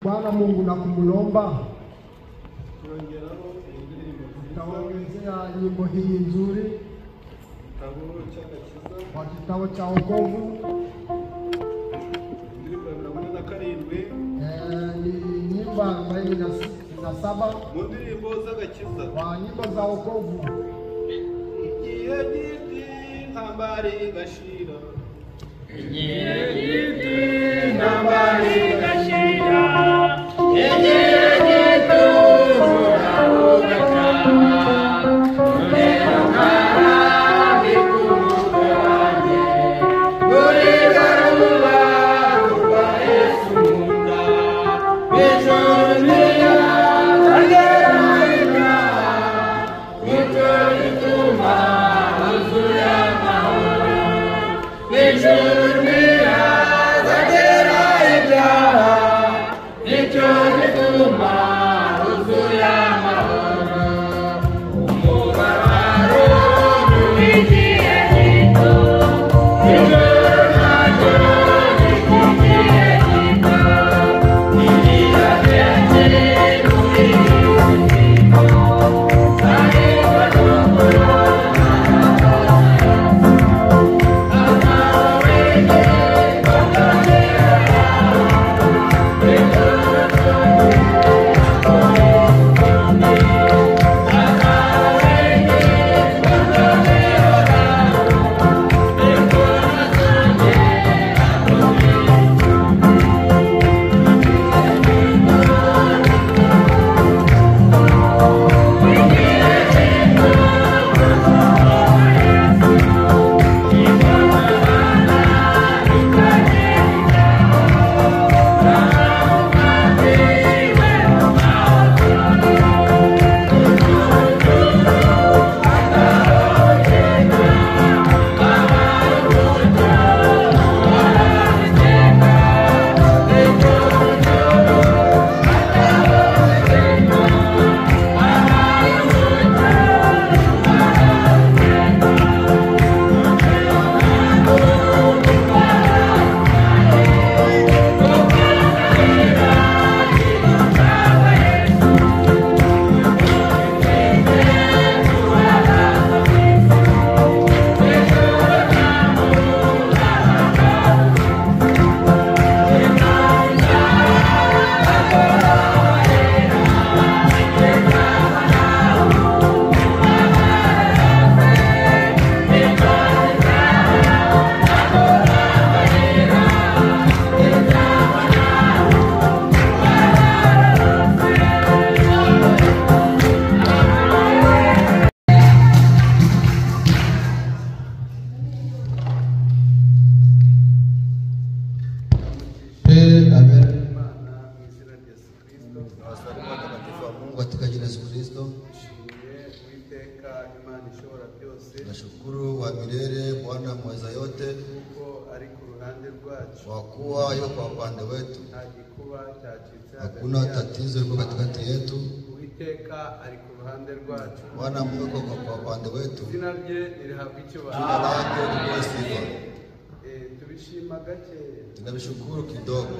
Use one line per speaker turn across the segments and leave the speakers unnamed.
Bwana Mungu na kumulomba tutaongezea nyimbo hii nzuri kwa kitabu cha wokovu. Ni nyimbo 47 kwa nyimbo za wokovu.
Nambari gashira
Nashukuru wa milele Bwana mweza yote kwa kuwa yuko kwa upande wetu, hakuna tatizo liko katikati yetu. Bwana Mungu yuko kwa upande wetu, jina lake lipewe sifa. Tunashukuru kidogo,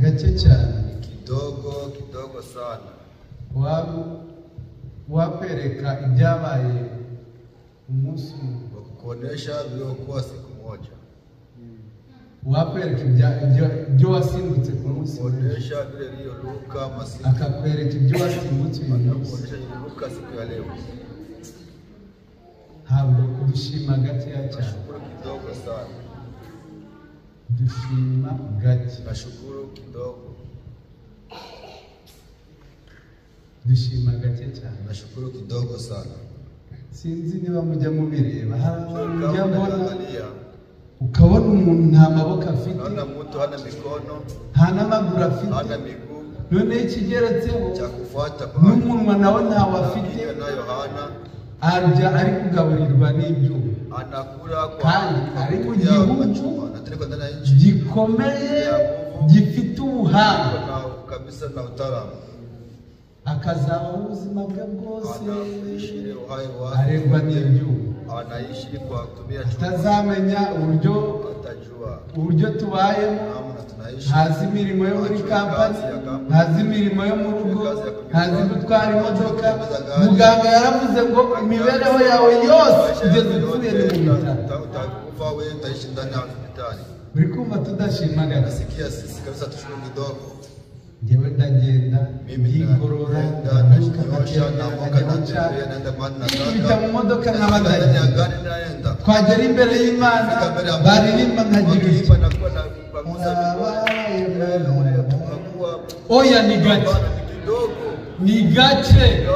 Gache cyane,
kidogo sana.
Wapereka ibyabaye umunsi
kuonesha vilivyokuwa siku moja.
Wapereka ibyo wasimbutse ku munsi,
kuonesha vile Luka masiku,
akakwereka ibyo wasimbutse uyu munsi,
kuonesha Luka siku ya leo.
Ntabwo dushima gakeya cyane,
kidogo sana.
Dushima gake,
nashukuru kidogo.
Dushima gake cyane,
nashukuru kidogo sana.
Sinzi niba mujya mubireba, mujya mbona ukabona umuntu nta maboko afite,
hana mtu, hana mikono,
nta n'amaguru afite,
hana miguu,
none ikigeretseho
cha kufuata
n'umunwa nawe ntawe afite,
nayo hana,
arya ari kugaburirwa n'ibyuma,
anakula kwa
kandi ari mu gihugu gikomeye gifite ubuhanga
kabisa na utaalamu,
akazabaho ubuzima bwe bwose aregwa n'ibyuma,
anaishi kwa kutumia
atazamenya uburyo tubayemo ntazi imirimo yo muri kampani, ntazi imirimo yo mu rugo, ntazi gutwara imodoka. Muganga yaravuze ngo imibereho yawe yose ugeze upfuye ni mu bitaro.
utakufa wewe utaishi ndani ya hospitali.
Uri kumva tudashimagana.
Nasikia sisi kabisa tushukuru kidogo.
Njyewe ndagenda ngigorora ndanuka nkajya mu modoka nk'abadage. Twagera imbere y'Imana baririmba nkagira iki? Oya ni gake, ni gake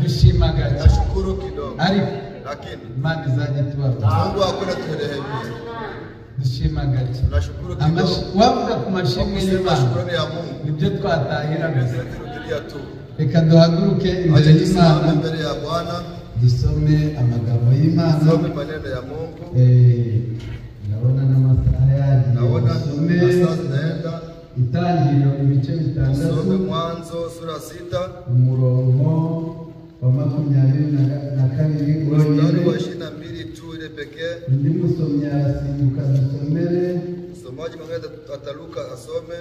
dushima gake.
Nashukuru kidogo.
Ariko
Lakini
Imana izajya tubaho.
Mungu hakuna tuelehemia.
Dushima gake.
Tunashukuru kidogo.
Wavuga ku mashimwe y'Imana.
Shukrani ya Mungu.
Nibyo twatahira gusa.
Turudilia tu.
Reka duhaguruke imbere y'Imana.
Mbele ya Bwana.
Dusome amagambo y'Imana.
Tusome maneno ya Mungu.
Ndabona n'amasaha yagiye.
Naona
Dusome
masaa zinaenda.
Itangiriro ibice
Tusome
6.
Mwanzo sura 6.
Umurongo wa 22
Mstari wa 22 tu ile pekee.
undi musomyi arasimbuka dusomere
Msomaji mwingine ataluka asome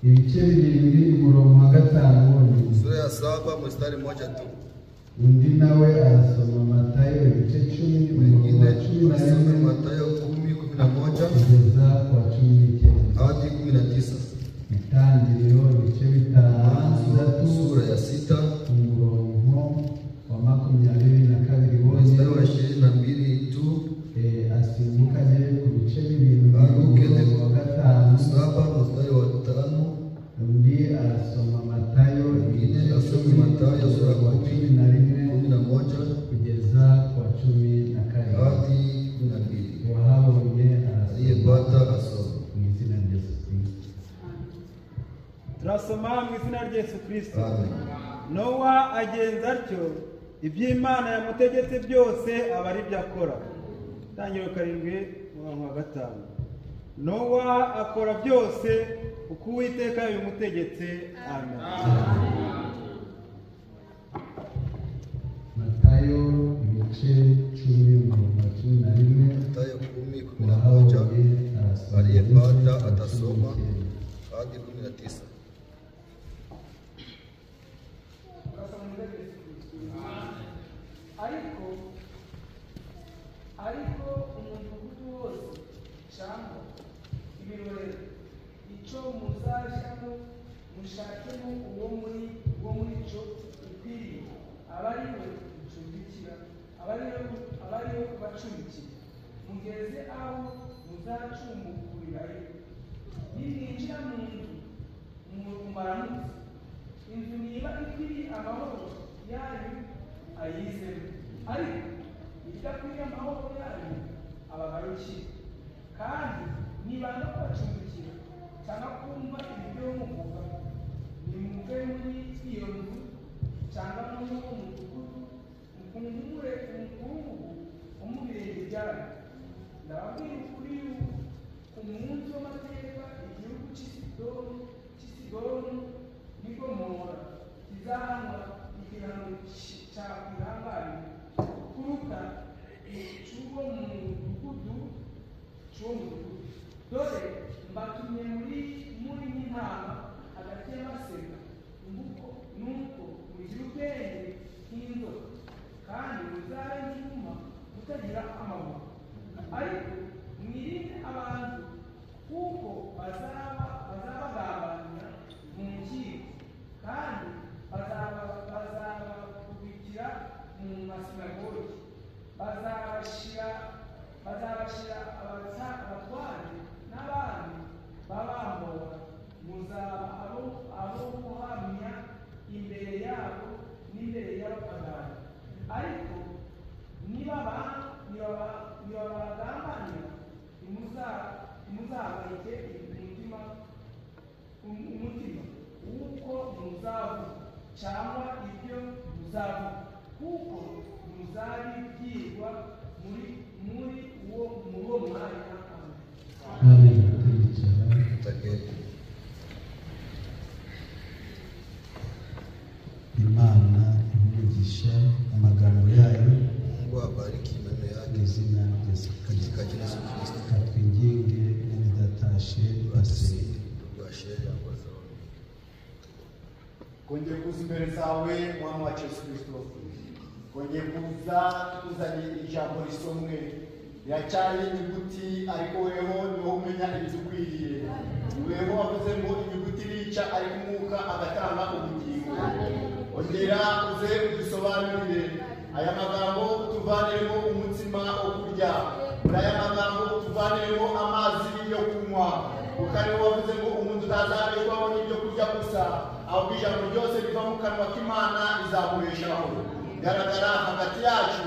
ibice 7 umurongo wa 5 wonyine.
sura ya 7 mstari mmoja tu.
Undi nawe arasoma Matayo ibice 10 umurongo wa 11
Mathayo 10:11
kugeza kwa 19.
hadi 19.
Itangiriro ibice 5
Sura ya 6
umurongo wa 22
mstari wa
wonyine.
22 tu.
Asimbuka agiye ku bice 7
Arukende
umurongo wa 5.
7 mstari wa 5.
Undi arasoma Matayo
Mwingine asome Mathayo sura ya 11
kugeza kwa 12.
hadi 12.
Wahabonye
Aliyepata asome.
mu izina rya Yesu Kristo.
turasoma mu izina rya Yesu Kristo.
Amen.
Nowa agenza atyo, iby'Imana yamutegetse byose aba ari byo akora. Itangiriro 7:5. Nowa akora byose uko Uwiteka yabimutegetse. Amen.
Matayo ibice 10 umurongo wa 11.
Mathayo 10:11
Wahabonye arasoma
aliyepata atasoma hadi 19.
ariko umudugudu wose cyangwa ibirorero icyo muzajyamo mushakemo uwo muri cyo ukwiriye aba ari we ucumbikira, aba ari we ubacumbikira, mugeze aho muzacumbukurirayo. Nimwinjira mu nzu mumaramutse, inzu niba ikwiriye amahoro yanyu ayizemo, ariko idakwiriye amahoro yanyu abagarukire. Kandi nibanga kubacumbikira cyangwa kumva ibyo muvuga, nimuve muri iyo nzu cyangwa muri uwo mudugudu, mukungure umukungugu wo mu birenge byanyu. Ndababwira ukuri yuko ku munsi w'amateka igihugu cy'Isidoni n'i Gomora kizahanwa igihano cyakwihanganira kuruta icy'uwo mudugudu. Dore mbatumye muri nk'intama hagati y'amasega, nuko mugira ubwenge nk'inzoka, kandi muzabe nk'inuma mutagira amaguru. Ariko mwirinde abantu, kuko bazabagambanira mu nkiko, kandi bazabakubitira mu masinagogi, bazabashyira abatware n'abandi babambura. Muzaba abo guhamya imbere yabo n'imbere y'abapagani. Ariko nibabagambanira, ntimuzabaheke umutima w'uko muzavuga cyangwa ibyo muzavuga, kuko muzabibwirwa muri uwo mwanya.
Amen. Imana imugisha amagambo yayo.
Mungu abariki maneno yake
Izina rya Yesu
katika jina la Yesu Kristo.
Katwinginge nene datashe
tunasihi ndugu Asheri ambazo
kongeye kuza imbere zawe mwana wa Yesu Kristo, kongeye kuza tukuzaniye ijambo risomwe riracyari inyuguti, ariko weho niho umenya ibidukwiriye. Weho wavuze ngo inyuguti irica, ariko umwuka agatanga ubugingo. Ongera uze udusobanurire aya magambo, utuvaniremo umutsima wo kurya, muri aya magambo utuvaniremo amazi yo kunywa, kuko ariwe wavuze ngo umuntu utazabeshwaho n'ibyo kurya gusa, ahubwo ijambo ryose riva mu kanwa k'Imana rizamuheshaho. Garagara hagati yacu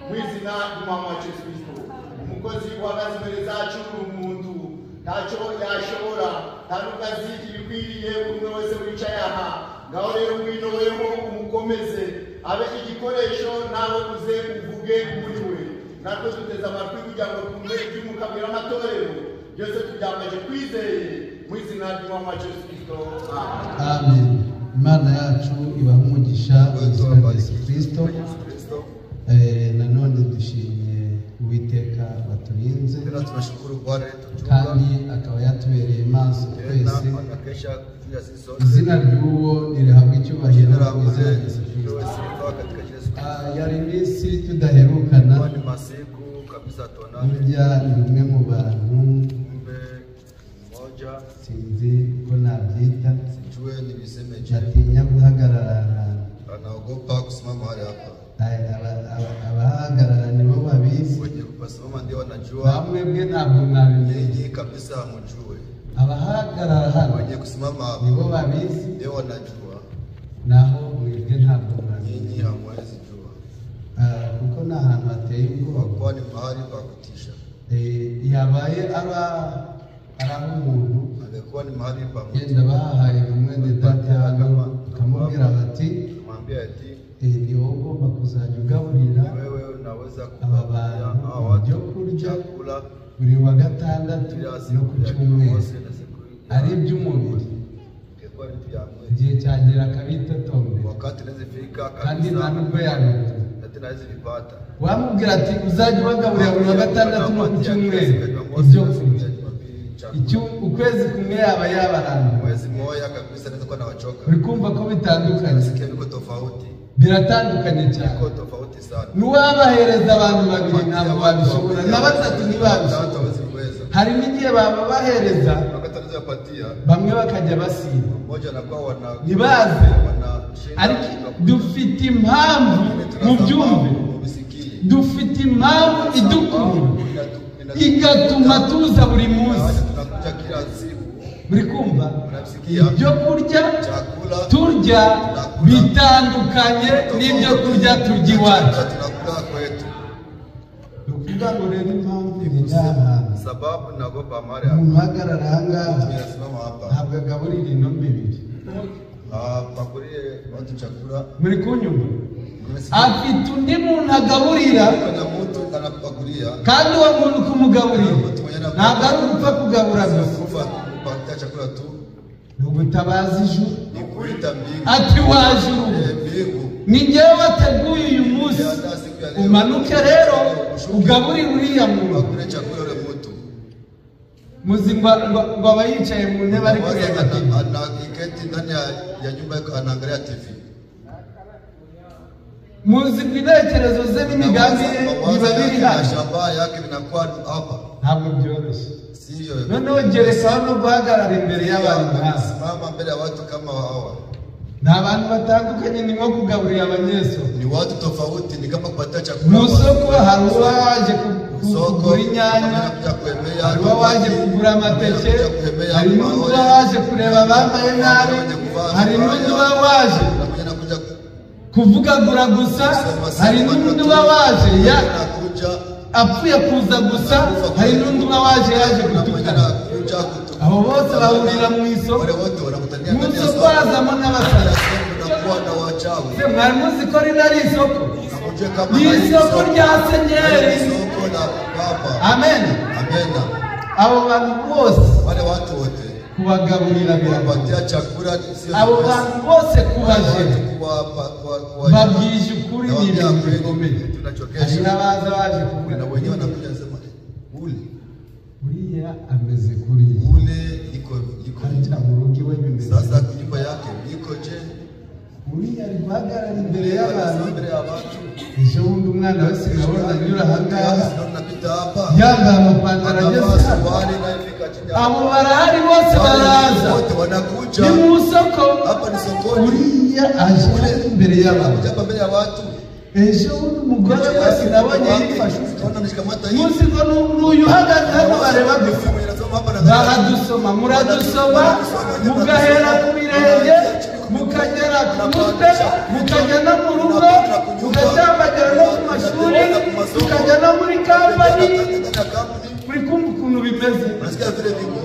mu izina ry'umwami wacu Yesu Kristo. Umukozi uhagaze imbere zacu ni umuntu, ntacyo yashobora, nta n'ukazi ibikwiriye umwe wese wicaye aha. Ngaho rero ngwino weho umukomeze, abe igikoresho, nawe uze uvuge muri we. Natwe duteze amatwi kugira ngo twumve iby'umwuka abwira amatorero. Byose tubyamaje kwizeye mu izina ry'umwami wacu Yesu Kristo.
Amen. Imana yacu ibaha umugisha mu izina rya Yesu Kristo. Nanone dushimye Uwiteka waturinze
tena tunashukuru Bwana wetu
kandi akaba yatubereye maso twese.
na kesha kuja sisi sote
Izina ry'uwo nirihabwa icyubahiro
jina la
mu izina rya
Mungu
Yesu Kristo.
liwe sifa katika Yesu Kristo.
Yari iminsi tudaherukana,
Kwani masiku kabisa tuonane
burya ni umwe mu bantu
kumbe mmoja
sinzi ko nabyita,
sijue niliseme je,
natinya guhagarara ahantu.
anaogopa kusimama mahali hapa.
Abahagarara nibo babizi,
Wenye kupasimama ndio wanajua,
bamwe bwe ntabwo mwabimenye.
nyinyi kabisa hamjue.
Abahagarara hano
Wenye kusimama
nibo
hapa
babizi,
ndio wanajua,
naho mwebwe ntabwo mwabimenye.
nyinyi hamwezi jua,
Kuko ni ahantu hateye ubwoba.
kwa kuwa ni mahali pa kutisha.
Yabaye ari umuntu
Angekuwa ni mahali pa mtu,
yenda bahaye umwene data hano, bakamubwira bati
kumwambia eti
ni wowe ugomba kuzajya ugaburira
wewe unaweza
aba
kugaburia
bantu
hao watu
ibyo kurya
chakula
buri wa gatandatu
kila
no
siku
ku
ya
cyumweru,
Jumamosi na siku
ari iby'umubiri.
ingekuwa vitu vya mwili.
Igihe cyagera akabitotombera
Wakati inawezifika
kandi nta
kabisa
nubwo yabibona.
na tena hizi vipata
Wamubwira ati uzajya ubagaburira buri wa gatandatu no ku cyumweru ibyo kurya. Ukwezi kumwe yaba yabarangiye.
mwezi mmoja kabisa naweza kuwa nawachoka.
Uri kumva ko bitandukanye,
Sikia niko tofauti,
biratandukanye cyane.
niko tofauti sana.
N'uwabahereza abantu babiri ntabwo babishobora, na batatu ntibabishobora.
hawezi kuweza.
Hari n'igihe babahereza
Wakati anaweza patia
bamwe bakajya basiba
mmoja anakuwa wana
ntibaze,
wanashinda,
ariko dufite impamvu mu byumve,
mubisikie,
dufite impamvu idukura igatuma tuza buri munsi.
tunakuja kila siku,
Muri kumva
unasikia
ibyo kurya
chakula
turya bitandukanye n'ibyo kurya turya iwacu.
tunakula kwetu.
Ni ukuvuga ngo rero impamvu ni ahantu
Sababu naogopa mahali hapa.
umuntu uhagarara aha ngaha
Tunasimama hapa
ntabwo agaburira ino mibiri.
pakulie watu chakula.
Muri kunyumva, afite undi muntu agaburira,
Kuna mtu anapakulia
kandi uwo muntu kumugaburira ntabwo ari ugupfa kugabura gusa,
kufa kupatia chakula tu,
ni ugutabaza ijuru
ni kuita mbingu.
ati wajuru,
Mbingu
ni njyewe wateguye uyu munsi, umanuke rero ugaburire uriya muntu.
pakule chakula ule mtu
Muzi ngo aba yicaye mu ntebe ari kureba TV.
anaketi ndani ya nyumba anaangalia TV.
Muzi ngo intekerezo ze n'imigambi ye biba biri
na
hano.
shamba yake vinakuwa hapa,
Ntabwo byoroshye.
sio
Noneho gerekaho no guhagarara imbere y'abantu nk'aba.
simama mbele ya watu kama hawa.
Ni abantu batandukanye, ni nko kugaburira abanyesoko.
Ni watu tofauti, ni kama kupatia
Mu
chakula.
isoko hari uba waje kugura inyanya, hari uba waje kugura amateke, hari n'undi uba waje kureba abambaye nabi, hari n'undi uba waje kuvugagura gusa, hari n'undi uba waje apfuye kuza gusa, hari n'undi uba waje yaje gutukana. Abo bose bahurira mu isoko. Mu isoko hazamo n'abasazi. Mwari muzi ko rino ari isoko? Ni isoko rya Senyeri. Amen. Abo bantu bose
Wale watu wote
kubagaburira biragoye.
kupatia chakula sio
Abo bantu bose kubaje
kwa
babwije ukuri ni ibintu bikomeye. Hari
tunachokesha
n'abaza baje kuvuga
na wenyewe wanakuja nasema ule
uriya ameze kuriya.
ule iko
guhagarara imbere y'abantu
Mbere y'abantu.
ejo bundi umwana wese nabona anyura ahangaha
Tunapita hapa.
yambaye amapantaro ageze hano abo barahari bose baraza
Wote wanakuja.
ni mu isoko
Hapa ni sokoni.
uriya aje imbere y'abantu
Hapa mbele ya watu.
ejo bundi umugore wese nabonye yifashe
Tunaona nishikamata hivi.
munsi ngo n'uyu uhagaze hano bareba gusa baradusoma muradusoma mugahera ku birenge mukagera ku mutwe mukajya no mu rugo mugatambagera no ku mashuri mukajya no muri kampani muri kumva ukuntu bimeze
Unasikia vile viko.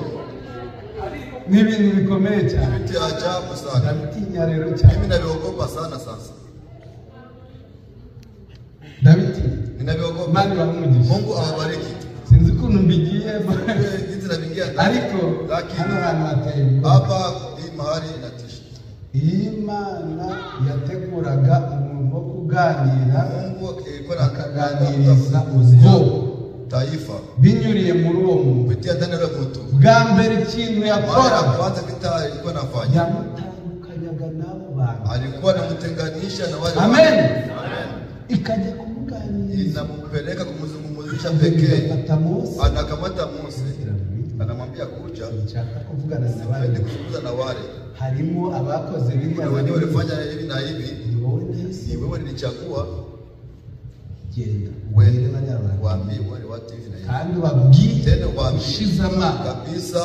ni ibintu bikomeye cyane
Vitu ya ajabu sana.
ndabitinya rero cyane
Mimi naviogopa sana sasa.
ndabitinya
Ninaviogopa.
imana ibamugisha
Mungu awabariki.
sinzi ukuntu mbigiye
Jinsi navingia ndani.
ariko hano hantu hateye ubwoba
Hapa hii mahali inatisha.
Imana yateguraga umuntu wo kuganira
Mungu ilikuwa
akaganiriza ubwoko
taifa
binyuriye muri uwo muntu
kupitia ndani ya mtu.
bwa mbere ikintu
Mara ya
yakora
kwanza kita alikuwa anafanya.
yamutandukanyaga n'abo bantu
Alikuwa anamtenganisha na wale
amen
watu.
ikajya kumuganiriza
Inampeleka kumzungumzisha pekee.
agafata Mose
Anakamata Mose. Anamwambia kuja.
nshaka kuvugana na
Aende
bandi
kuzungumza na wale.
harimo abakoze biriya
Wale wenyewe walifanya hivi na hivi.
ni wowe nahise
Ni wewe nilichagua.
genda
Wewe
ubwire banyarwanda
waambie wale watu hivi na hivi.
kandi ubabwire
Tena waambie
ushize amanga
kabisa,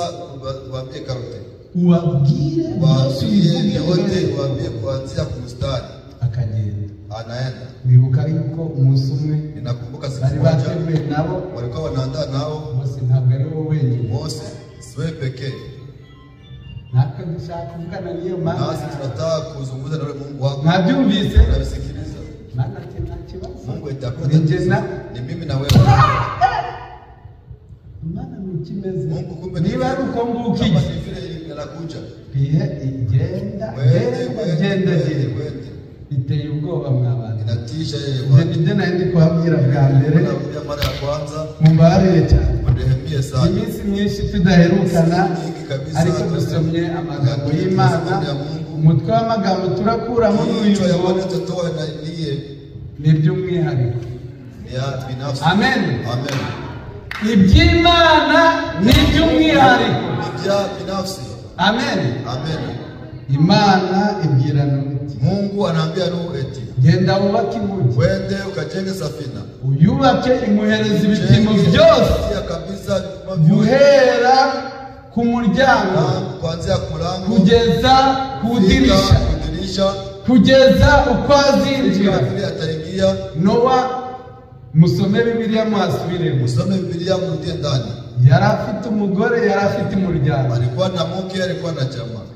waambie karote.
ubabwire byose
Waambie
ubivuge
yote, waambie kuanzia kumstari.
akagenda
Anaenda.
bibuka yuko umunsi umwe
Ninakumbuka siku
bari
moja
bateguye nabo
walikuwa wanaandaa nao
bose ntabwo ari wowe wenyine
Mose, siwe pekee.
natwe dushaka kuvugana n'iyo mana
Nasi tunataka kuzungumza na yule Mungu wako.
mwabyumvise
Unasikiliza.
mana ati nta kibazo
Mungu itakuwa
ni njye na
ni mimi na wewe.
imana ni ikimeze
Mungu kumbe
niba ari uko nguko
kama
iki
ni vile inakuja.
bihe igenda
Wende,
genda
wende.
iteye ubwoba mwabana
Inatisha yeye
ibyo
watu.
nibyo nari ndi kuhabwira bwa mbere
Naambia mara ya kwanza,
mumbabarire cyane
mrehemie sana.
iminsi myinshi tudaherukana
Nyingi kabisa.
ariko dusomye amagambo y'imana umutwe w'amagambo turakuramo n'uyu
Kichwa ya
ngo
Bwana tutoe na niye
ni iby'umwihariko
ni ya binafsi.
amen
Amen.
iby'imana ni iby'umwihariko
Ni vya binafsi.
amen
Amen.
imana ibwira Nuti
Mungu anaambia Nuhu eti
genda wubake inkugi
wende ukajenge safina.
uyubake imuhereza ibipimo byose
Tia kabisa vipimo vyote.
guhera ku muryango
Kuanzia kulango
kugeza ku dirisha
kudirisha
kugeza uko azinjira
vile ataingia.
nowa musome bibiliya mwasubiremo
Usome Biblia mrudie ndani.
yari afite umugore yari afite umuryango
Alikuwa na mke, alikuwa na jamaa.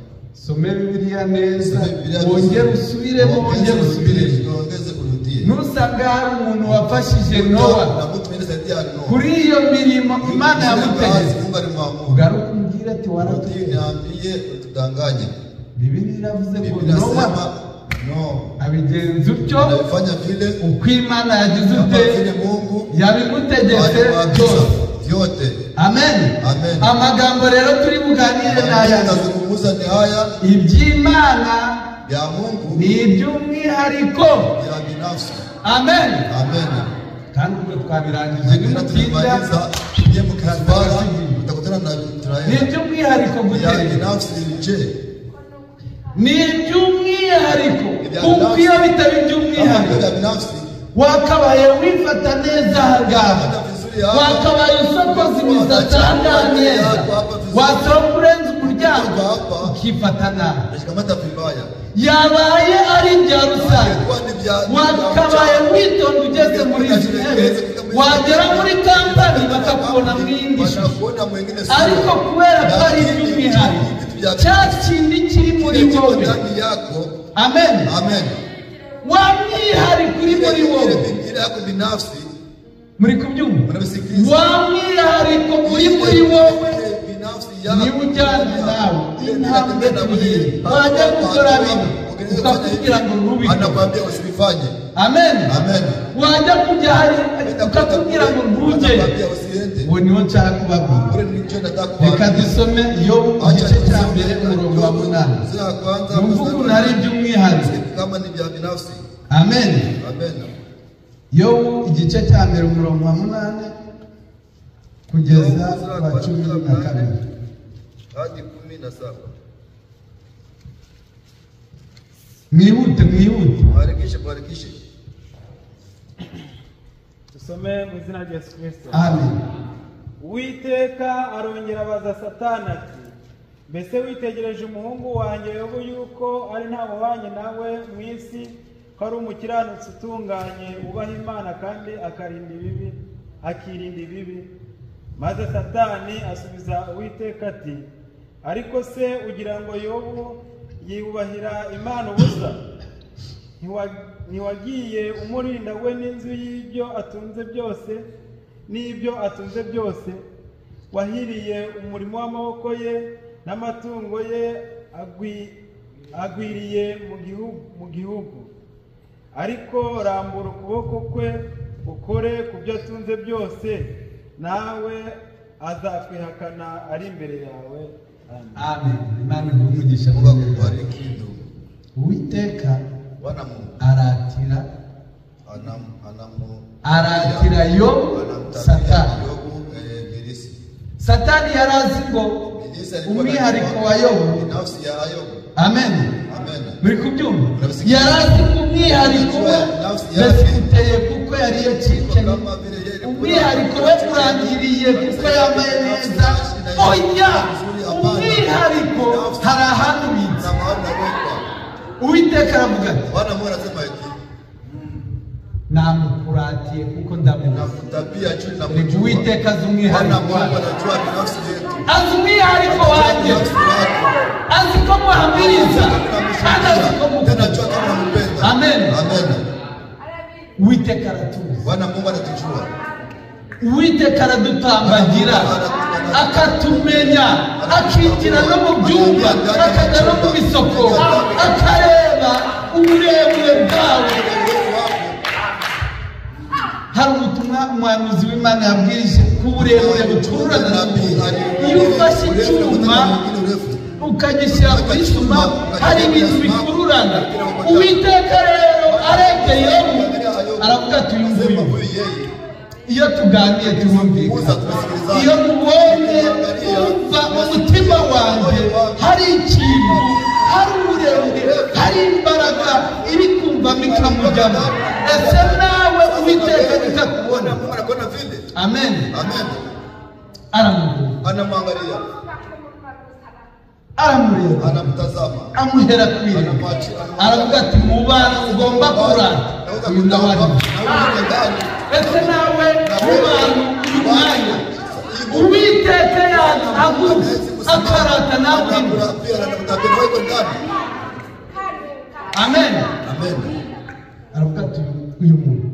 some bibiliya neza
Usome Biblia
wongere usubiremo wongere usubiremo
Ongeze urudie.
nusanga hari umuntu wafashije nowa
Na mtu mwingine saidia Nuhu.
kuri iyo mirimo imana yamutegetse
Mungu alimwamuru.
ugaruka umbwira ati
Rudi
waratuye
niambie utudanganye.
bibiliya iravuze ngo
Biblia
nowa
inasema no.
abigenza utyo
Anafanya vile
uko imana yagize
kama
ute
vile Mungu
yabimutegetse
alimwagiza
byose
vyote.
amen
Amen.
amagambo rero turi buganire n'aya
Tunazungumza ni haya
iby'imana
ya Mungu
ni iby'umwihariko
ya binafsi.
amen
Amen.
kandi ubwo twabirangije
Lakini
nimutinda
tunamaliza tuje mkizibara utakutana na
ni
Israeli.
iby'umwihariko
Ya
gutera
binafsi je?
ni iby'umwihariko kuko iyo bitaba
Kama
iby'umwihariko
ya binafsi
wakabaye wifata neza ahangaha
hata vizuri hapa.
wakabaye usokoza imisatsi ahangaha neza wasaba kurenza umuryango ukifata nabi
Nashikamata vibaya.
yabaye ari ibya rusange
Kwa ni vya
wakabaye witonda ugeze muri izi ntebe wagera muri kampani bakakubona mu yindi shusho
wanakuona mwingine
ariko kubera ko ari iby'umwihariko cya kindi kiri muri wowe
ndani yako.
amen
Amen.
wa mwihariko uri muri wowe
Ile yako binafsi
muri kubyumva
unabisikiliza.
wa mwihariko uri muri wowe
Binafsi
niwe ujyana nawe intambwe tugiye wajya gukora bino ukakubwira ngo ntubikore
anakwambia usibifanye.
Amen.
Amen.
Wajya kujya hari ukakubwira ngo ntujye.
Atakwambia usiende.
Uwo niwo nshaka kubabwira.
Ule ni njoo nataka kuambia.
Reka dusome Yobu igice cya mbere umurongo wa 8.
Sura kwanza
Mvugo ntari by'umwihariko.
kama ni vya binafsi.
Amen.
Amen.
Yobu igice cya mbere umurongo wa 8 kugeza kwa 12
hadi 17.
Mwihute.
Barikishe.
Dusome mu izina rya Yesu Kristo.
Amen.
Uwiteka arongera abaza Satani ati, mbese witegereje umuhungu wanjye Yobu yuko ari nta mubanyi nawe mu isi, ko ari umukiranutsi utunganye ubaha Imana kandi akirinda ibibi? Maze Satani asubiza Uwiteka ati, ariko se ugira ngo Yobu yubahira Imana ubusa? Ntiwagiye umurinda we n'inzu y'ibyo atunze byose, wahiriye umurimo w'amaboko ye n'amatungo ye agwiriye mu gihugu. Ariko rambura ukuboko kwe ukore ku byo atunze byose, nawe azakwihakana ari imbere yawe.
Amen. Imana igumugisha.
Mungu akubariki ndugu.
Uwiteka
Bwana Mungu
aratira Yobu Satani. Satani yarazi ngo umwihariko wa Yobu.
Binafsi ya Yobu.
Amen.
Amen.
Muri kubyumva? Yarazi ngo umwihariko we yafiteye kuko yari yakikanye. Umwihariko we urangiriye kuko yambaye neza. Oya! Umwihariko hari ahantu bitse. Uwiteka aravuga ati,
Bwana Mungu anasema eti
namukuratiye kuko ndamuzi.
nakutabia juu na
Reka Uwiteka azi umwihariko
Bwana Mungu
wawe.
anajua binafsi yetu.
Azi umwihariko wanjye.
Binafsi wako.
Azi ko muhamiriza. Kandi azi ko
Tena
mukunda.
jua kama mpenda.
Amen.
Amen.
Uwiteka aratuzi.
Bwana Mungu anatujua.
Uwiteka aradutambagira, akatumenya, akinjira no mu byumba, akajya no mu bisoko, akareba uburebure bwawe. Hari ubutumwa umuhanuzi w'Imana yabwirije ku burebure buturana n'umuntu. Iyo ufashe icyuma ukagishyira ku isuma, hari ibintu bikururana. Uwiteka rero arebye Yobu aravuga ati, uyu nguyu iyo tuganiriye turumvikana. Iyo mubonye umva mu mutima wanjye hari ikintu, hari uburebure, hari imbaraga iri kumvamo ikamujyamo. Ese nawe Uwiteka nikakubona? Amen.
Amen.
Anamwangalia,
Anamureba, anamtazama,
amuhera kwiri, aravuga ati mu bana ugomba kurata uyu ndawari. Ese nawe mu bantu uyu mwanya Uwiteka yahaguruka akarata nawe. Amen.
Amen.
Aravuga ati uyu muntu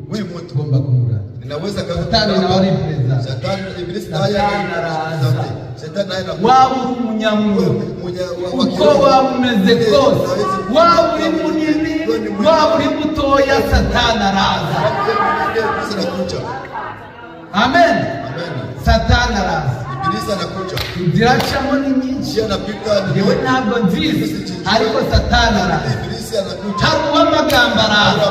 ugomba kumurata.
Ninaweza
Satani na wali perezida.
Satani Ibilisi naye anaanza. Satani naye
waba uri umunyamuro, uko waba umeze kose, waba uri munini, waba uri mutoya, Satani araza. Amen. Satani araza.
Ibilisi anakuja.
Indiracamo ni nyinshi, yewe ntabwo nzizi, ariko Satani araza.
Ibilisi anakuja.
Hari uw'amagambo araza,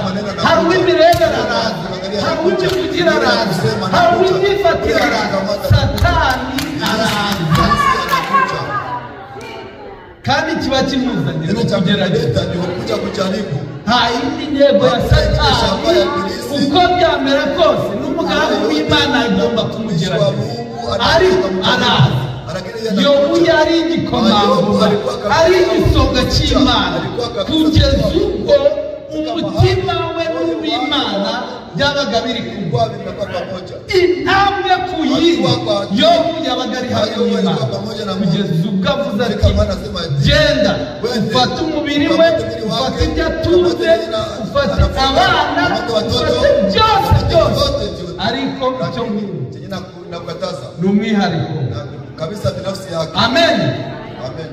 hari uw'imirebere araza, hari uw'imivugira araza, hari uw'imyifatire araza. Satani araza. Kandi kiba kimuzanye no kugerageza.
Kuja kujaribu.
Nta yindi ntego ya Satani uko byamera kose n'umugambi w'Imana agomba kumugerageza. Ariko araza. Yobu yari igikomangoma, ari igisonga cy'Imana, kugeza ubwo umutima we n'uw'Imana byabaga biri kumwe. Intambwe ku yindi Yobu yabaga ari hamwe n'Imana, kugeza ubwo avuze ati, genda ufate umubiri we, ufate ibyo atunze, ufate abana, ufate byose, ariko icyo ni umwihariko
kabisa binafsi yake.
Amen.
Amen.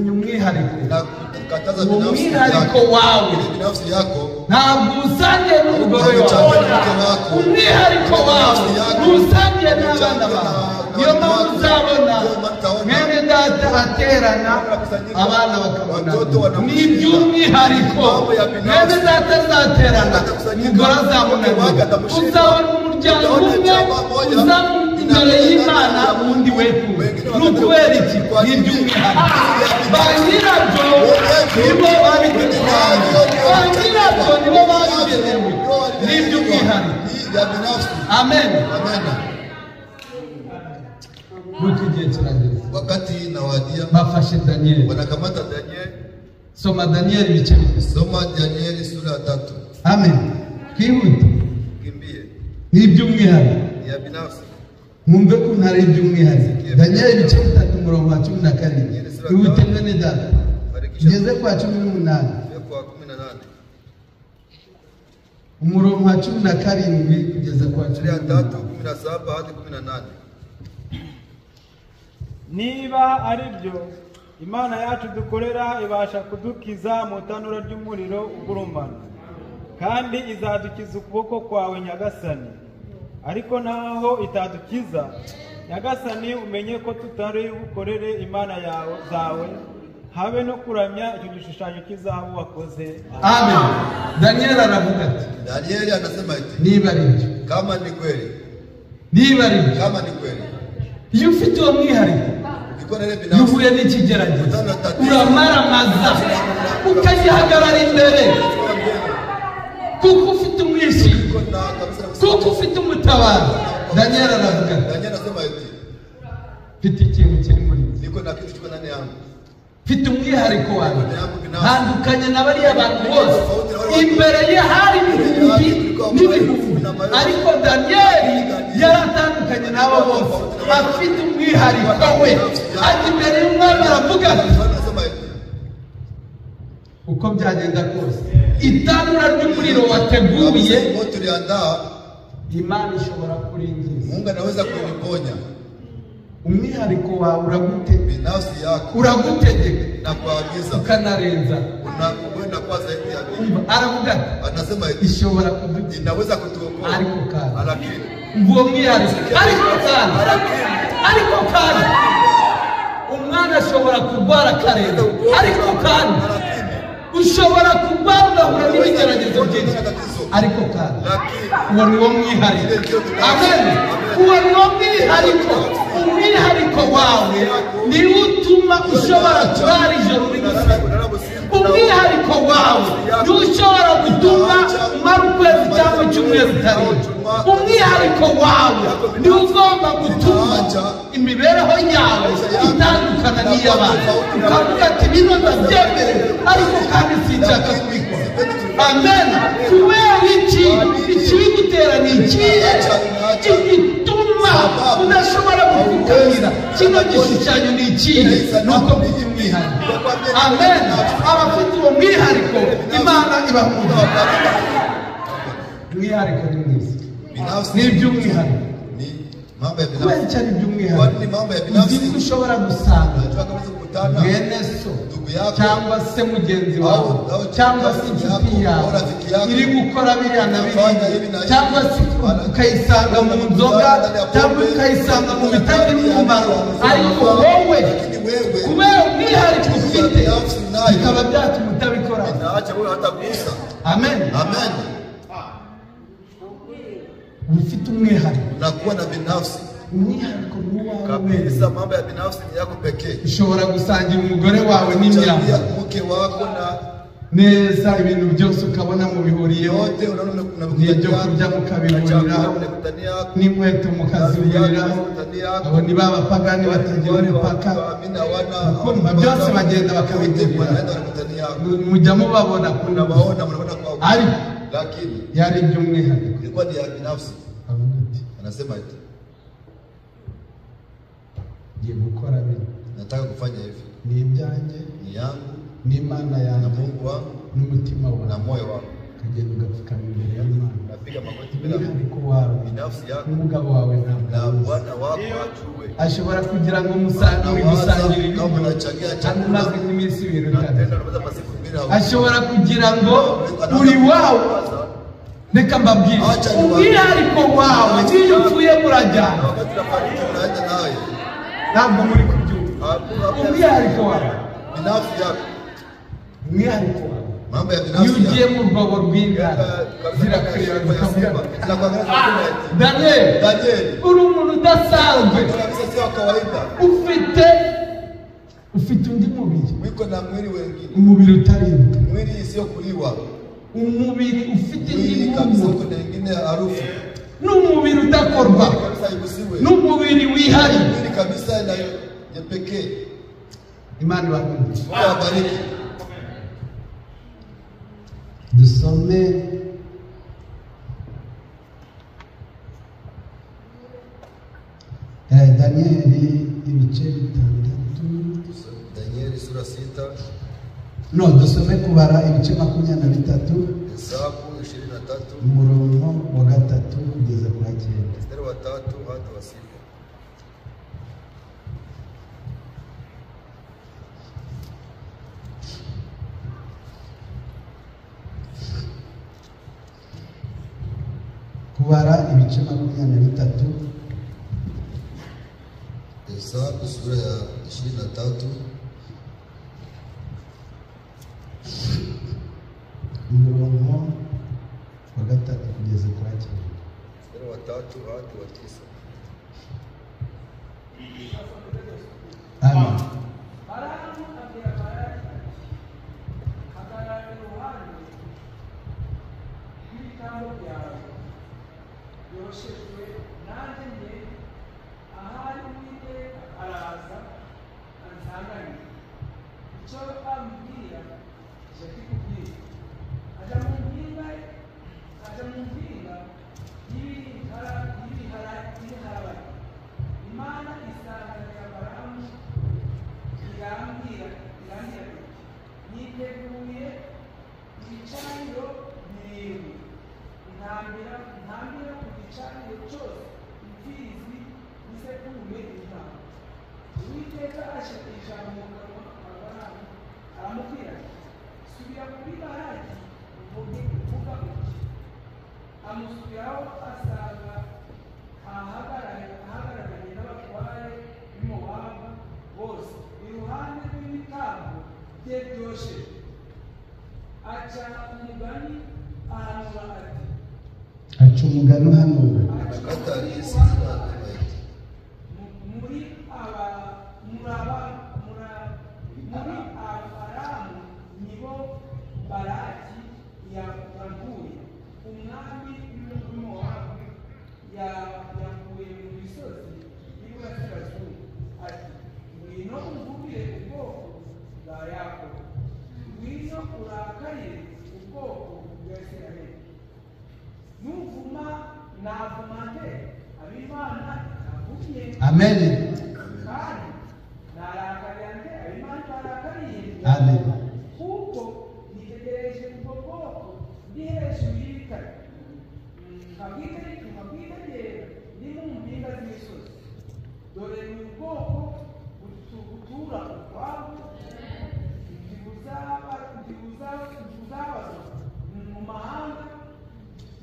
Ni umwihariko.
Na kukataza
umwihariko wawe.
binafsi yako
ntabwo usangiye n'umugore wawe, umwihariko wawe ntusangiye n'abana bawe. Niyo mpamvu uzabona mwene data aterana abana bakabona ni iby'umwihariko. Mwene data azaterana umugore azabonana, uzabona umuryango umwe uza imbere y'Imana undi wekuwe. Ni ukubera iki? Ni iby'umwihariko. Ba nyirabyo nibo babiteguye, ba nyirabyo nibo babigenewe. Ni iby'umwihariko. Amen. Nuko igihe kirageze,
wakati nawadia,
bafashe Danieli,
wanakamata Danieli.
Soma Danieli ibice bibiri.
Soma Danieli sura ya 3.
Amen. Twihute.
Kimbie.
Ni iby'umwihariko.
Ni ya binafsi.
Mwumve ko ntari iby'umwihariko. Danieli ibice 3 umurongo wa 12. Twihute mwene data. Tugeze kwa 18.
Kwa 18.
Umurongo wa 17 kugeza kwa
3, 17 hadi 18.
Niba ari byo Imana yacu dukorera ibasha kudukiza mu tanura ry'umuriro ugurumana, kandi izadukiza ukuboko kwawe Nyagasani. Ariko naho itadukiza Nyagasani, umenye ko tutari bukorere Imana zawe habe no kuramya icyo gishushanyo cy'izahabu wakoze.
Amen. Danieli aravuga ati,
Danieli anasema eti,
niba ari byo,
kama ni kweli,
niba ari byo,
kama ni kweli,
iyo ufite uwo mwihariko yuhuye n'ikigeragezo uramaramaza ukagihagarara imbere, kuko ufite umwishimo, kuko ufite umutabazi. Danieli aravuga ati, mfite ikintu kiri muri
niko na kitu kiko ndani yangu,
mfite umwihariko wawe, ntandukanye na bariya bantu bose. Imbere ye hari ibihumbi n'ibihumbi, ariko Danieli yaratandukanye n'abo bose, afite umwihariko we. Ati imbere y'umwami aravuga ati, uko byagenda kose itanura ry'umuriro wateguye Imana ishobora kuringiza.
Mungu anaweza kuniponya.
Umwihariko wawe uragutega,
binafsi yako
uragutegeka
na kuagiza,
ukanarenza,
unakwenda kwa zaidi ya mimi.
Aravuga
anasema
ishobora kudukiza,
inaweza kutuokoa,
ariko kandi
lakini
uwo mwihariko, ariko kandi umwana ashobora kurwara akarenza, ariko kandi ushobora kurwara ugahura n'ibigeragezo byinshi, ariko kandi uwo ni wo mwihariko. Amen. Uwo ni wo mwihariko. Umwihariko wawe niwo utuma ushobora kurara ijoro n'ubusa. Umwihariko wawe niwo ushobora gutuma umara ukwezi cyangwa icyumweru utarenga. Umwihariko wawe niwo ugomba gutuma imibereho yawe itandukana n'iy'abantu, ukavuga ati bino ndabyemerewe, ariko kandi sinshaka kubikora. Amen. Kubera iki? Ikibigutera ni ikihe gituma udashobora gupfukamira kino gishushanyo? Ni ikihe? Nuko mfite umwihariko. Amen. Abafite uwo mwihariko Imana ibaha umugisha. Umwihariko ni mwiza, ni iby'umwihariko.
Mambo ya binafsi.
Kubera icyo ari iby'umwihariko,
Ni mambo ya binafsi.
uzi ko ushobora gusanga
kukutana
mwene so
ndugu yako
cyangwa se mugenzi wawe cyangwa se inshuti yawe iri gukora biriya na biriya, cyangwa se ukayisanga mu nzoga cyangwa ukayisanga mu bitagira umumaro, ariko wowe kubera umwihariko ufite bikaba byatuma utabikora.
Naacha wewe hata kuuza.
Amen.
Amen.
Ufite umwihariko,
Unakuwa na binafsi.
umwihariko n'uwawe.
Kabisa mambo ya binafsi ni yako pekee.
Ushobora gusangira umugore wawe n'imyambaro,
Mke wako na
neza ibintu byose ukabona mubihuriyeho,
yote unaona
n'ibyo kurya mukabihuriraho, n'inkweto mukazihuriraho. Abo ni ba bapagani batagira umupaka, ukumva byose bagenda bakabitegura, mujya mubabona
unawaona kwa
ariko
lakini
yari iby'umwihariko.
ilikuwa ni ya binafsi.
Avuga ati,
Anasema eti
ngiye gukora bino,
nataka kufanya hivi,
ni ibyanjye,
ni yangu
n'Imana
na
yanjye,
Mungu wangu
n'umutima
na
wawe.
moyo wangu.
ukagenda ugapfukama imbere y'Imana
napiga magoti mbele ya
umwihariko wawe
binafsi yako
n'umugabo wawe
na
ntabwo
Bwana wako ajue.
ashobora kugira ngo musangire gusangira ibintu kandi umaze nk'iminsi ibintu
Na
itatu
tena unaweza masiku mbili
ashobora kugira ngo uri wawe reka mbabwire umwihariko wawe iyo upfuye murajyana
wakati tunafariki tunaenda naye.
ntabwo muri kubyumva umwihariko wawe
Binafsi yako.
umwihariko wawe
Mambo ya
iyo
binafsi
ugiye
yako.
mu rwobo rw'ingano zirakureba zikavuga
Daniel,
Daniel uri umuntu udasanzwe
kabisa sio wa kawaida.
ufite undi mubiri
Wiko na mwili wengine.
umubiri utaribwa
Mwili sio kuliwa.
umubiri ufite
Mwili kabisa
inyungu
kuna wengine harufu.
n'umubiri udakorwa
Kabisa igusiwe.
n'umubiri wihariye
Mwili kabisa na ya pekee.
imana ibakunze
Mungu awabariki.
dusome Danieli ibice bitandatu
Danieli sura 6,
no dusome kubara ibice 23
Hesabu 23,
umurongo wa 3 kugeza kwa 9
mstari wa 3 hadi wa 6.
kubara ibice 23
Hesabu sura ya 23,
umurongo wa 3 kugeza kwa 9
mstari wa 3 hadi wa 9.
amen
Balamu abwira Balaki ati hagarara iruhande rw'ibitambo byawe byoshejwe nanjye njye ahari Uwiteka araza ansanganire icyo ambwira je kikubwira aja mu mpinga y'ibiharabari Imana isanganira Balamu irambwira iti niteguye ibicaniro birindwi ntambira ku gicaniro cyose imfizi n'isekurume intama Uwiteka ashaka ijambo mu kanwa ka Balamu aramubwira ati subira kuri Balaki uvuga uti amusubiraho asanga ahagararanye n'abatware b'Imowabu bose iruhande rw'ibitambo bye byosheje aca umugani ahanura ati
aca umugani uhanura
Nakata alisi sura ya 8.
muri Abaramu nibo Balaki yaguye umwami w'Imowabu yakuye mu misozi y'iburasirazuba ati ngwino umvubire ubwoko bwa Yakobo ngwino urakarire ubwoko bwa Isirayeli nuvuma navuma nde ab'Imana itavumye
amen
kandi narakarira nde ab'Imana itarakariye
amen
kuko nitegereje ubwo bwoko ndi hejuru y'ibitare nkabwitegera ndi mu mpinga z'imisozi dore ni ubwoko butura ukwabo ntibuzabazwa mu mahanga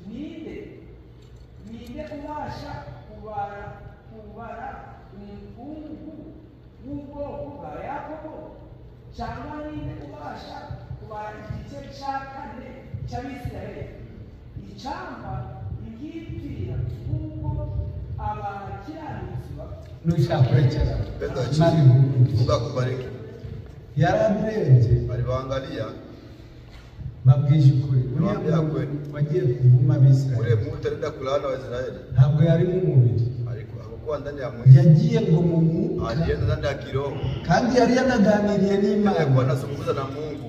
ninde ubasha kubara umukungugu w'ubwoko bwa Yakobo cyangwa ninde ubasha kubara igice cya 4 cy'Abisirayeli icyamba igipfira kuko abakiranutsi
nushaka kurekera
Pendo
imana
chini.
iguhe
Mungu akubariki.
yarabirebye
Aliwaangalia
babwije ukuri
Niwaambia kweli.
wagiye kuvuma
ule
Abisirayeli
mtu alienda kulaana Waisraeli.
ntabwo yari mu mubiri
Hakuwa ndani ya mwili.
yagiye ngo mu mwuka
Alienda ndani ya kiroho.
kandi yari yanaganiriye
Alikuwa
n'Imana
anazungumza na Mungu.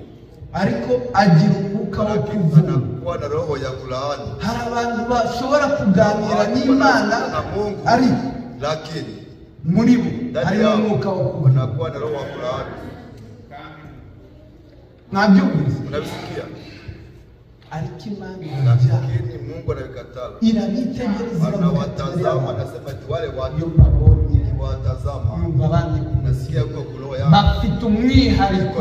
ariko agira umwuka wo kuvuma
Anakuwa na roho ya kulaani.
hari abantu bashobora kuganira n'Imana
na Mungu.
ariko
Lakini
muri bo
ndani
harimo
yao
umwuka wo kuvuma
wanakuwa na roho wa kulaani.
mwabyumvise
Unavisikia?
ariko Imana irabyaha
lakini Mungu anakatala.
irabitegereza
Anawatazama, anasema ati wale watu nikiwatazama
abandi
nasikia kwa kuroho yangu
bafite umwihariko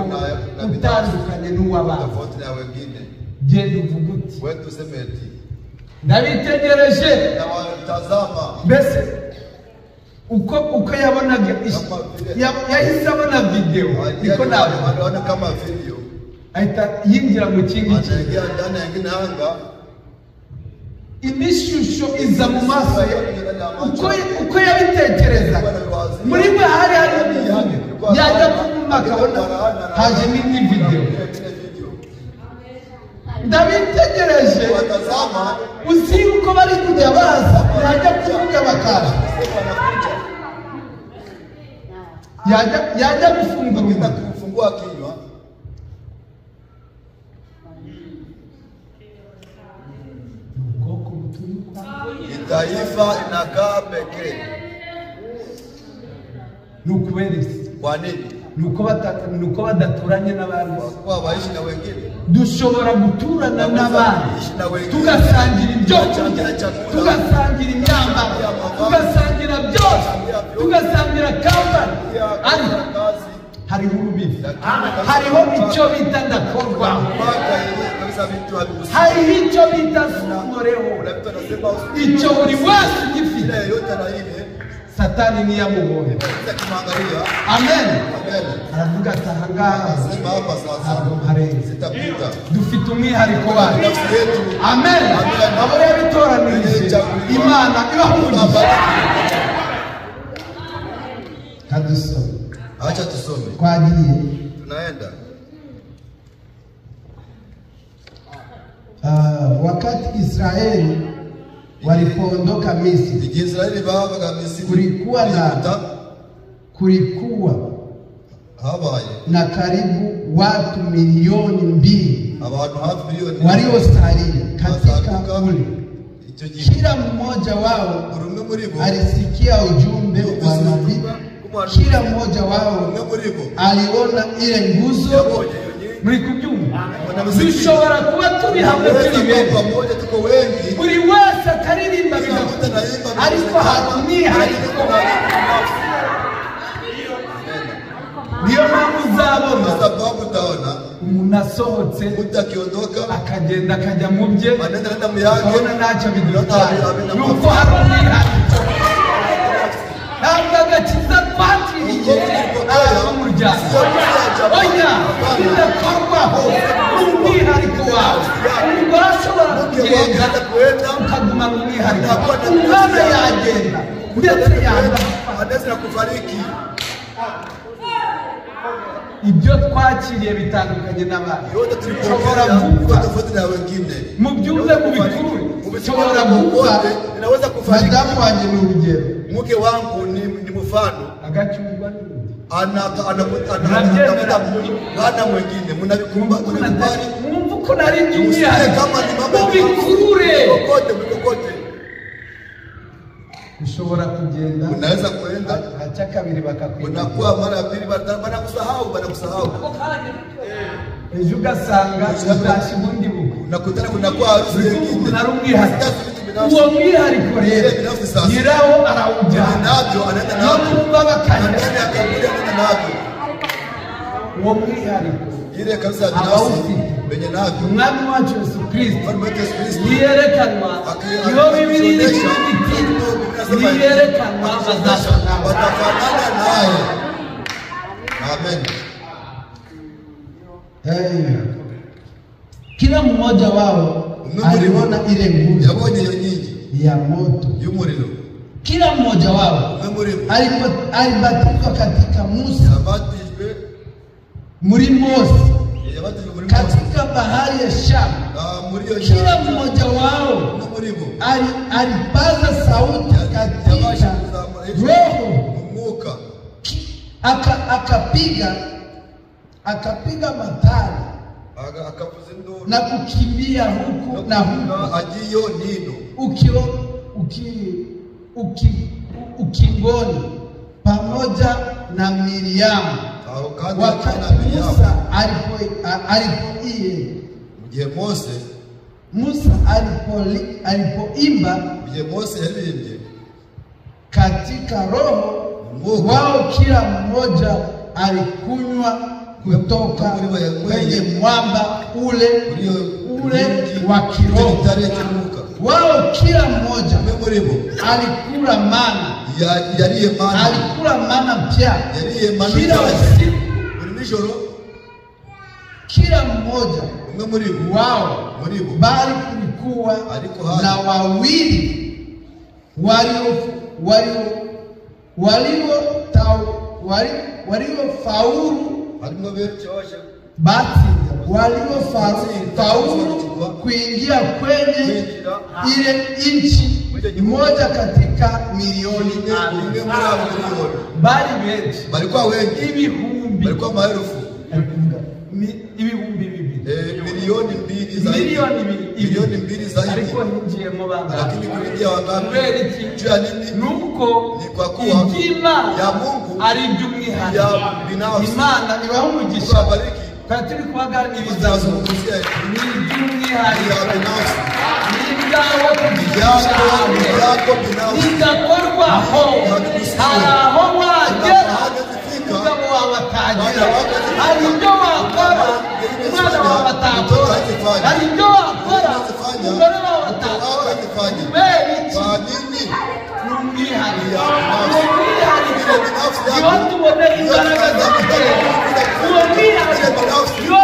utandukanye n'uw'abandi.
tofauti na wengine.
Genda uvuga uti
Wewe tuseme eti
ndabitegereje,
nawatazama
mbese uko yabonaga yahise abona video niko
anaona kama video
ahita yinjira mu kindi kintu,
anaingia ndani ya kinanga,
imishusho iza mu maso ye uko yabitekereza. Muri we hari yajya kumva akabona haje n'indi video. Ndabitegereje uzi uko bari kujya baza yajya kuvuga bakaza yajya gufungura
kufungua kinywa taifa inakaa pekee.
Nukuberesi
Kwa nini?
nuko badaturanye n'abandi.
Kwa waishi na wengine.
Dushobora guturana n'abandi tugasangira ibyo kurya, tugasangira imyambaro, tugasangira byose, tugasangira kampani, ariko hariho urubibi, hariho icyo bita ndakorwaho, hariho icyo bita sunoreho, icyo buri wese ugifite. Satani niyamubonye. Amen. Aravuga ati ahangaha ntabwo harenze, dufite umwihariko wacu. Amen. Abo yabitoranirije Imana ibahumurije. Kadusome.
Acha tusome.
Twagiye.
Tunaenda.
Wakati Israeli walipoondoka Misri,
Israeli baavaga Misri,
kulikuwa
habaye
na karibu watu milioni 2
abantu hafi milioni
waliosalia katika ule. Kila mmoja wao alisikia ujumbe wa nabii, kila mmoja wao aliona ile nguzo. Mlikubyumva? Dushobora kuba turi hamwe turi benshi, buri wese akaririmba bigakunda, ariko hatunihariko. Niyo mpamvu uzabona umuntu asohotse akagenda akajya mu bye, ukabona ntacyo bidutwaye, nuko hari umwihariko. Ntabwo agakiza twakiriye ab'umuryango, oya bidakorwaho n'umwihariko wawe. Umugore ashobora kugenda ukaguma mu mwihariko, umwana yagenda ndetse yandapfa. Ibyo twakiriye bitandukanye n'abandi. Ushobora gupfa mu byumve mu bikuru, ushobora gupfa. Madamu wanjye ni urugero,
mke wangu ni mfano,
agacyurwa n'undi
mwana mwingine mnakubali.
Mwumva uko nari by'umwihariko mu bikurure
kote.
ushobora kugenda,
unaweza kwenda
hacha kabiri bakakwenda,
unakuwa mara pili banakusahau.
ejo ugasanga utashi bundi buko,
nakutana kunakuwa harusi nyingine
na rumwihariko. Uwo mwihariko rero nyirawo arawujyana
nabyo, anaenda nabyo,
kumva bakajya
akakuja nabyo.
Uwo mwihariko
ile kabisa binafsi benye nabyo
umwami wacu Yesu Kristo yiyerekanwa. Iyo Biblia inasema yiyerekanwa
watafanana naye. Amen.
Kila mmoja wao aliona ile nguzo ya moto
y'umuriro.
Kila mmoja wao alibatizwa katika Musa, muri Mose, katika bahari ya Shamu. Kila mmoja wao alipaza sauti katika roho, akapiga matari na kukimbia huku na huku ukingoni pamoja na Miriamu. Wakati Musa alipoiye
Mose
Musa alipoimba
Mose yalimbye
katika roho wao, kila mmoja alikunywa kutoka kwenye mwamba ule wa kiroho. Wao kila mmoja alikula mana, alikula mana pia kila usiku, kila mmoja wao, bali kulikuwa na wawili waliofaulu kuingia kwenye ile nchi, mmoja katika milioni, bali wengi ibihumbi,
milioni mbili zaidi,
ariko hinjiye mu banga,
lakini kuingia wangapi? Jua nini?
Nuko
ni kwa kuwa ya Mungu
ari by'umwihariko Imana ibahumugisha kandi turi kubaganiriza ni by'umwihariko nidakorwaho, hari aho wagera umugabo wawe atagira, hari ibyo wakora umwana wawe atakora, hari ibyo wakora umugore wawe atakora. Kubera iki? N'umwihariko niwo tubonera imbaraga z'Imana, uwo mwihariko niwo